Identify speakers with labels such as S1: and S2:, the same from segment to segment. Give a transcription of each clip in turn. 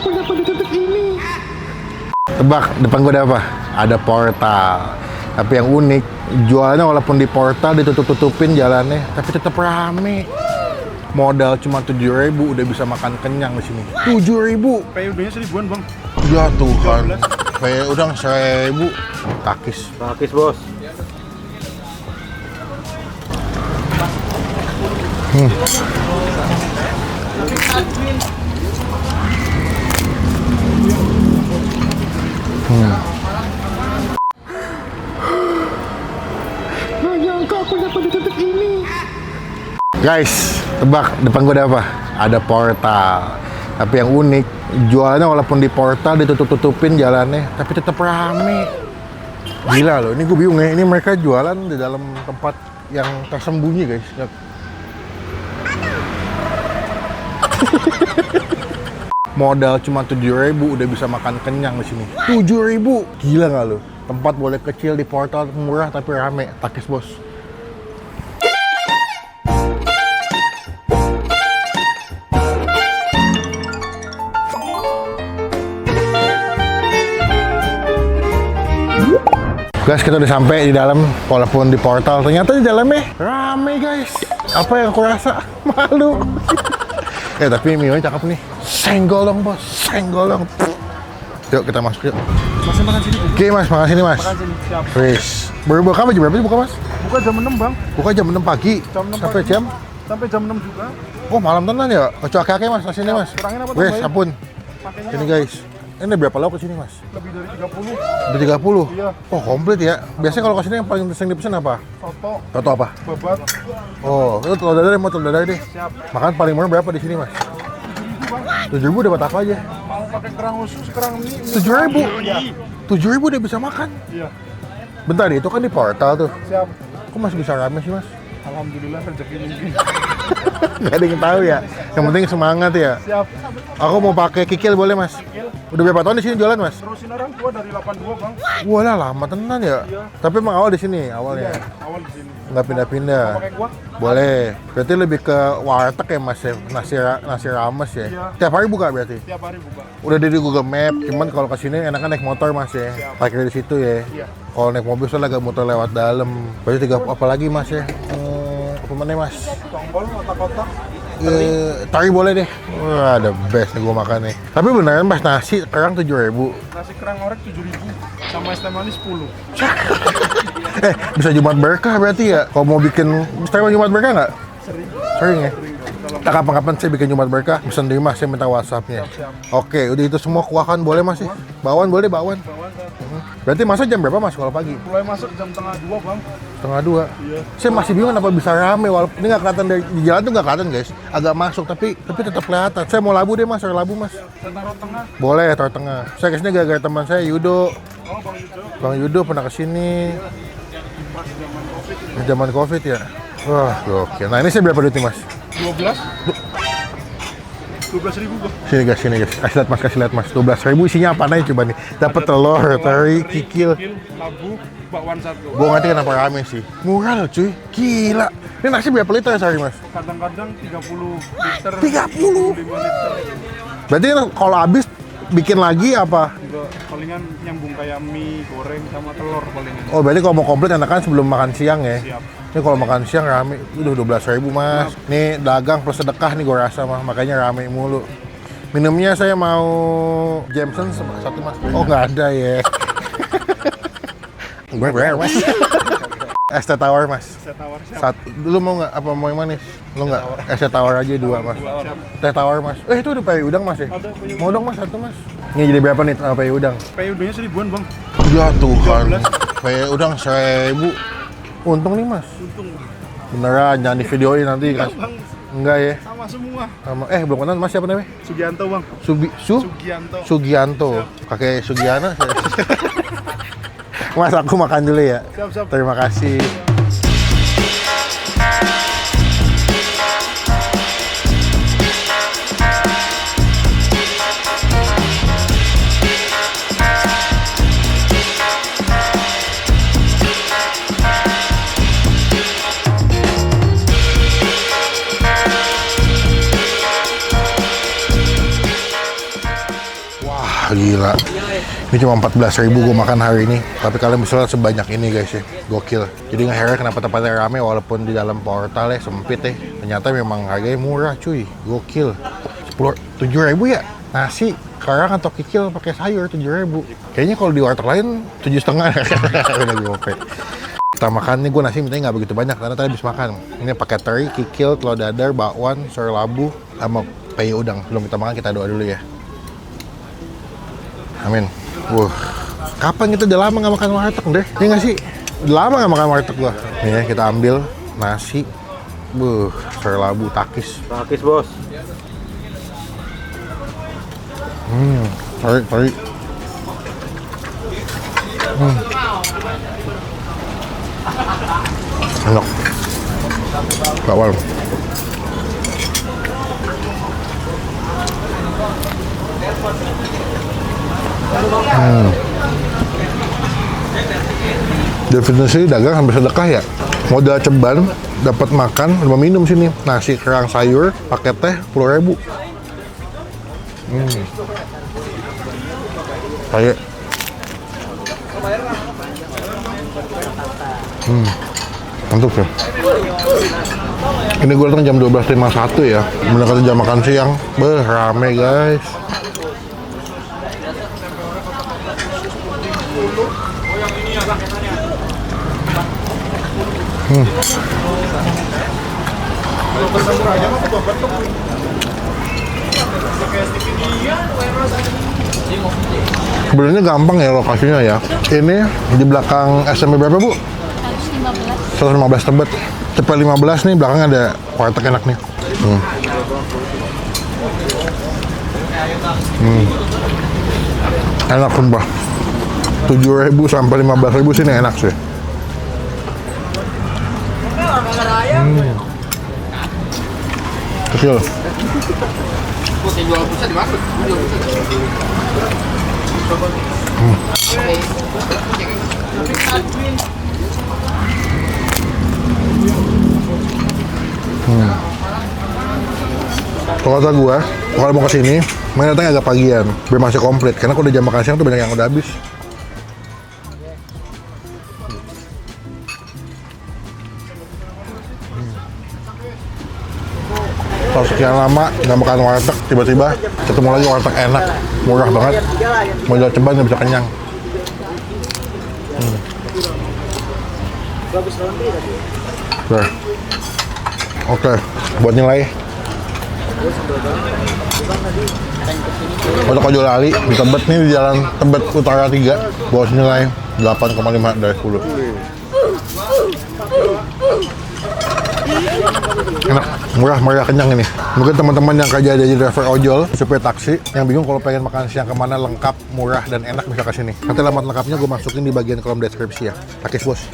S1: kenapa di titik ini? Tebak, depan gue ada apa? Ada portal. Tapi yang unik, jualannya walaupun di portal ditutup-tutupin jalannya, tapi tetap rame. Modal cuma 7.000 udah bisa makan kenyang di sini. 7.000.
S2: PUD-nya 1.000-an, Bang.
S1: Ya Tuhan. Kayak udang 1.000. Takis.
S2: Takis, Bos.
S1: Nggak nyangka aku dapat di titik ini. Guys, tebak depan gue ada apa? Ada portal. Tapi yang unik, jualannya walaupun di portal ditutup-tutupin jalannya, tapi tetap rame. Gila loh, ini gue bingung ya. Ini mereka jualan di dalam tempat yang tersembunyi, guys. Modal cuma 7.000 udah bisa makan kenyang di sini. 7.000, gila nggak lo? Tempat boleh kecil di portal murah tapi rame. Takis, bos. Guys, kita udah sampai di dalam, walaupun di portal. Ternyata di dalamnya rame, guys. Apa yang aku rasa? Malu. Tapi mie cakep nih. Senggol dong, bos. Senggol dong. Yuk, kita masuk yuk.
S2: Mas, makan sini.
S1: Oke, mas. Makan sini, mas.
S2: Makan sini, siap.
S1: Wis. Baru buka apa? Jam berapa sih buka, mas?
S2: Buka jam 6, Bang.
S1: Buka jam 6 pagi.
S2: Jam 6
S1: sampai
S2: pagi.
S1: jam?
S2: Sampai jam 6 juga.
S1: Oh, malam tenan ya? Kocok kakek, mas. Sini, mas.
S2: Kurangin apa
S1: Wis,
S2: tambahin?
S1: ampun.
S2: Pakainya
S1: Ini, guys. Ini berapa lauk ke sini, mas?
S2: lebih dari 30.
S1: Udah 30?
S2: Iya.
S1: Oh, komplit ya. Biasanya kalau ke sini yang paling sering dipesan apa?
S2: Soto,
S1: Soto apa?
S2: babat.
S1: Oh, itu telur dadar, mau telur dadar deh.
S2: Siap.
S1: Makan paling murah berapa di sini, mas? 7.000 dapat apa aja?
S2: Mau pakai kerang usus, kerang mie.
S1: 7.000?
S2: Iya.
S1: 7.000 udah bisa makan?
S2: Iya.
S1: Bentar, itu kan di portal tuh.
S2: Siap.
S1: Kok masih bisa rame sih, mas?
S2: Alhamdulillah rezeki mungkin.
S1: Gak ada yang tahu ya. Yang penting semangat ya.
S2: Siap.
S1: Aku mau pakai kikil boleh, mas?
S2: Kikil.
S1: Udah berapa tahun di sini jualan, mas?
S2: Terusin orang tua dari 82, Bang.
S1: Walah, lama tenan ya.
S2: Iya.
S1: Tapi emang awal di sini awalnya.
S2: Iya, awal di sini.
S1: Nggak pindah-pindah.
S2: Pakai kuah?
S1: Boleh. Berarti lebih ke warteg ya, mas ya? Nasi rames ya.
S2: Iya.
S1: Tiap hari buka berarti?
S2: Tiap hari buka.
S1: Udah di Google Map, cuman kalau ke sini enakan naik motor, mas ya. Parkir di situ ya.
S2: Iya.
S1: Kalau naik mobil soalnya agak muter lewat dalam. Berarti apa lagi, mas ya? Apa mana, mas?
S2: Tombol, kotak-kotak.
S1: Tari boleh deh. Wah, the best nih gua makan nih. Tapi beneran, mas, nasi kerang 7.000.
S2: Nasi kerang orek 7.000. Sama es teh manis 10.
S1: Bisa Jumat berkah berarti ya? Kalau mau bikin Jumat berkah nggak?
S2: Sering.
S1: Sering ya?
S2: Kalau
S1: Nah, kapan-kapan saya bikin Jumat berkah, pesan di mas, saya minta WhatsApp-nya. Oke, udah itu semua kuahan boleh, mas sih? Bawaan boleh, bawaan.
S2: bawaan kan.
S1: Berarti masa jam berapa, mas, kalau pagi?
S2: Mulai masuk jam setengah 2, Bang.
S1: Setengah 2.
S2: Iya.
S1: Saya masih bingung kenapa bisa rame, walaupun ini nggak kelihatan di jalan tuh nggak kelihatan, guys. Agak masuk, tapi tetap kelihatan. Saya mau labu deh, mas, saya labu, mas.
S2: Saya taruh tengah.
S1: Boleh, taruh tengah. Saya kesini gara-gara teman saya, Yudo.
S2: Oh, Bang Yudo.
S1: Bang Yudo pernah kesini.
S2: Pas zaman Covid ini.
S1: Zaman Covid ya. Wah, gokil. Nah, ini saya berapa duitnya, mas?
S2: 12. 12.000, Bang.
S1: Sini guys. Kasih lihat mas. 12.000 isinya apa aja coba nih. Dapat telur, teri, kikil.
S2: Labu, bakwan 1.
S1: Gua ngerti kenapa rame sih. Murah loh cuy. Gila. Ini nasi berapa liter sehari, mas?
S2: Kadang-kadang 30 liter.
S1: 30?
S2: 5 liter.
S1: Berarti kalau habis bikin lagi apa?
S2: Enggak, palingan nyambung kayak mie goreng sama telur palingan.
S1: Oh, berarti kalau mau komplit enakan sebelum makan siang ya?
S2: Siap.
S1: Ini kalau makan siang rame, udah 12.000 mas. Nih dagang plus sedekah nih gue rasa mah, makanya rame mulu. Minumnya saya mau Jameson satu mas. Oh nggak ada ya. Gue mas. Es teh tawar mas.
S2: Saya tawar siap.
S1: Lu mau nggak? Apa mau yang manis? Lu nggak? Es teh tawar aja 2 mas. Teh tawar mas. Itu udah pakai udang mas ya?
S2: Ada punya.
S1: Mau dong mas satu mas. Ini jadi berapa nih pakai udang?
S2: PUD-nya 1.000-an, Bang.
S1: Ya Tuhan.
S2: 13.
S1: Pakai udang 1.000. Untung nih mas.
S2: Untung.
S1: Beneran jangan di videoin nanti kan.
S2: Bang,
S1: Enggak ya.
S2: sama semua.
S1: Sama belum kenal mas siapa namanya?
S2: Sugianto, Bang. Sugianto.
S1: Sugianto. Kakek Sugiana. Mas aku makan dulu ya.
S2: Siap.
S1: Terima kasih. gila. Ini cuma 14.000 gue makan hari ini. Tapi kalian bisa lihat sebanyak ini guys ya. Gokil. Jadi nggak heran kenapa tempatnya rame walaupun di dalam portal ya sempit ya. Ternyata memang harganya murah cuy. Gokil. 7.000 ya? Nasi, karang atau kikil pakai sayur 7.000. Kayaknya kalau di warteg lain 7,5. Udah gope. Kita makan nih, gue nasi mintanya nggak begitu banyak karena tadi habis makan. Ini pakai teri, kikil, telur dadar, bakwan, sayur labu, sama peye udang. Sebelum kita makan kita doa dulu ya. Amin. Kapan kita udah lama nggak makan warteg deh? Ini nggak sih? Udah lama nggak makan warteg gua. Nih ya, kita ambil nasi. Sayur labu, takis.
S2: Takis bos.
S1: Teri. Enak. Bakwan. Definisi dagang sampai sedekah ya. Modal ceban, dapat makan, sama minum sini. Nasi kerang sayur, pakai teh 10.000. Kayak. Mantap ya. Ini gue datang jam 12.51 ya. Mendekati jam makan siang. Rame guys. Sebenarnya gampang ya lokasinya ya. Ini di belakang SMP berapa Bu? 115 Tebet. Cepet 15 nih, belakang ada warteg enak nih. Enak sumpah. 7.000 sampai 15.000 sini enak sih. Kecil. Kalau kata gue, kalau mau kesini, main datang agak pagian, biar masih komplit. Karena kalau udah jam makan siang tuh banyak yang udah habis. Kalau sekian lama nggak makan warteg, tiba-tiba ketemu lagi warteg enak, murah banget. Modal ceban nggak bisa kenyang. Oke, buat nilai. Warteg Ojo Lali di Tebet nih, di Jalan Tebet Utara 3, bawah nilai 8,5 dari 10. Enak, murah, meriah, kenyang ini. Mungkin teman-teman yang kerja jadi driver ojol, supir taksi, yang bingung kalau pengen makan siang kemana lengkap, murah, dan enak bisa kesini. Nanti alamat lengkapnya gue masukin di bagian kolom deskripsi ya. Takis bos.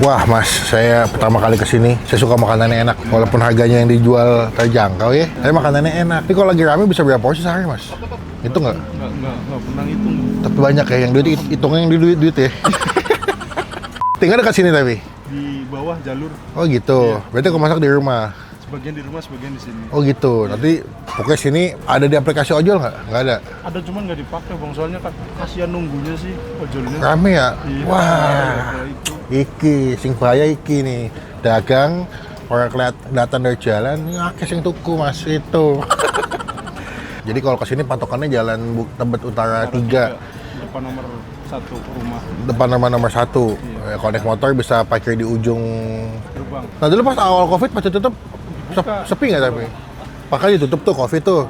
S1: Wah mas, saya pertama kali kesini, saya suka makanannya enak. Walaupun harganya yang dijual terjangkau ya, tapi makanannya enak. Ini kalau lagi rame bisa berapa porsi sehari mas? Itu nggak?
S2: Nggak pernah hitung.
S1: Tapi banyak ya, yang duit, hitungnya yang duit ya. Tinggal dekat sini tapi?
S2: Di bawah jalur.
S1: Oh gitu, berarti aku masak di rumah?
S2: Sebagian di rumah, sebagian di sini.
S1: Oh gitu, nanti pokoknya sini ada di aplikasi ojol nggak? Nggak ada?
S2: Ada, cuman nggak dipakai bang, soalnya kan kasihan nunggunya sih ojolnya.
S1: Rame ya?
S2: Iya,
S1: Wah,
S2: itu.
S1: iki, sing bahaya iki nih. Dagang, orang kelihatan dari jalan, ini akeh sing tuku mas, itu. Jadi kalau kesini patokannya Jalan Tebet Utara 3.
S2: Depan nomor 1 rumah.
S1: Depan nomor 1. Iya. Kalau naik motor bisa parkir di ujung
S2: Gerbang.
S1: Nah dulu pas awal Covid masih tutup, sepi nggak tapi? Makanya ditutup tuh Covid tuh.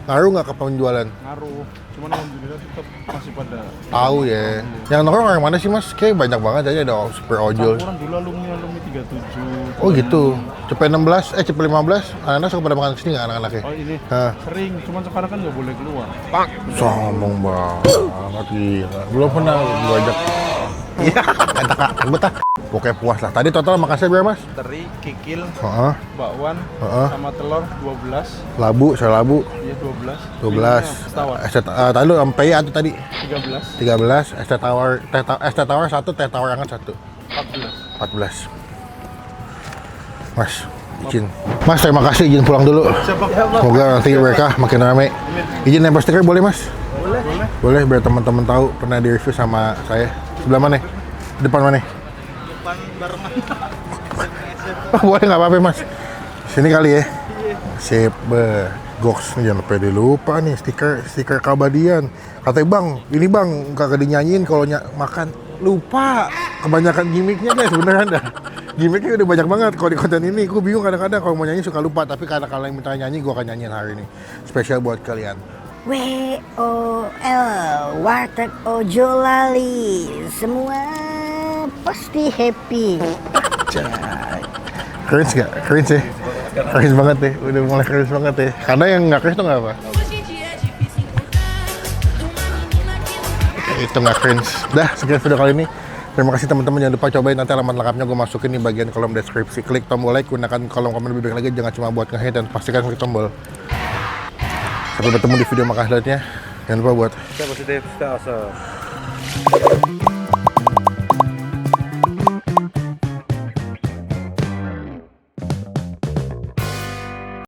S1: Ngaruh nggak ke penjualan?
S2: Ngaruh. Cuman alhamdulillah tetap masih pada
S1: Tahu ya. Yang nongkrong orang mana sih mas? Kayak banyak banget aja ada super ojol.
S2: orang dulu alumni 37.
S1: Oh gitu. Cepet 16, cepet 15. Anak-anak suka pada makan kesini nggak anak-anaknya?
S2: Oh ini
S1: Hah.
S2: sering, cuman sekarang kan nggak boleh keluar.
S1: Sombong banget gila. Belum pernah gue ajak. Iya, kata gue tak. Pokoknya puas lah. Tadi total makan saya berapa mas?
S2: Teri, kikil,
S1: Heeh.
S2: bakwan,
S1: Heeh.
S2: sama telur 12.
S1: Labu, sayur labu.
S2: Iya 12.
S1: 12.
S2: Tawar
S1: Tadi lu sampai atau tadi?
S2: 13.
S1: 13, es teh tawar 1, teh tawar hangat 1.
S2: 14.
S1: 14. Mas, izin. Mas, terima kasih, izin pulang dulu. Semoga nanti berkah makin rame. Izin nempel stiker boleh mas? Boleh biar teman-teman tahu pernah di review sama saya. Sebelah mana? Depan mana?
S2: Depan barengan.
S1: Oh, boleh nggak apa-apa mas. Sini kali ya. Sip, Goks, jangan lupa nih stiker keabadian. Katanya bang, ini bang kagak dinyanyiin kalau makan. Lupa, kebanyakan gimmicknya guys, beneran dah. Gimmicknya udah banyak banget kalau di konten ini. Gue bingung kadang-kadang kalau mau nyanyi suka lupa. Tapi karena kalian minta nyanyi, gue akan nyanyiin hari ini. Spesial buat kalian.
S3: WOL Warteg Ojo Lali, semua pasti happy.
S1: Keren gak? Keren sih. Keren banget deh, udah mulai keren banget deh. Karena yang nggak keren tuh nggak apa? Itu nggak keren. Dah, sekian video kali ini. Terima kasih teman-teman, jangan lupa cobain nanti alamat lengkapnya gue masukin di bagian kolom deskripsi. Klik tombol like, gunakan kolom komen lebih baik lagi, jangan cuma buat nge-hate dan pastikan klik tombol. Sampai bertemu di video makasih lainnya. Jangan lupa buat
S2: Stay positive, stay awesome.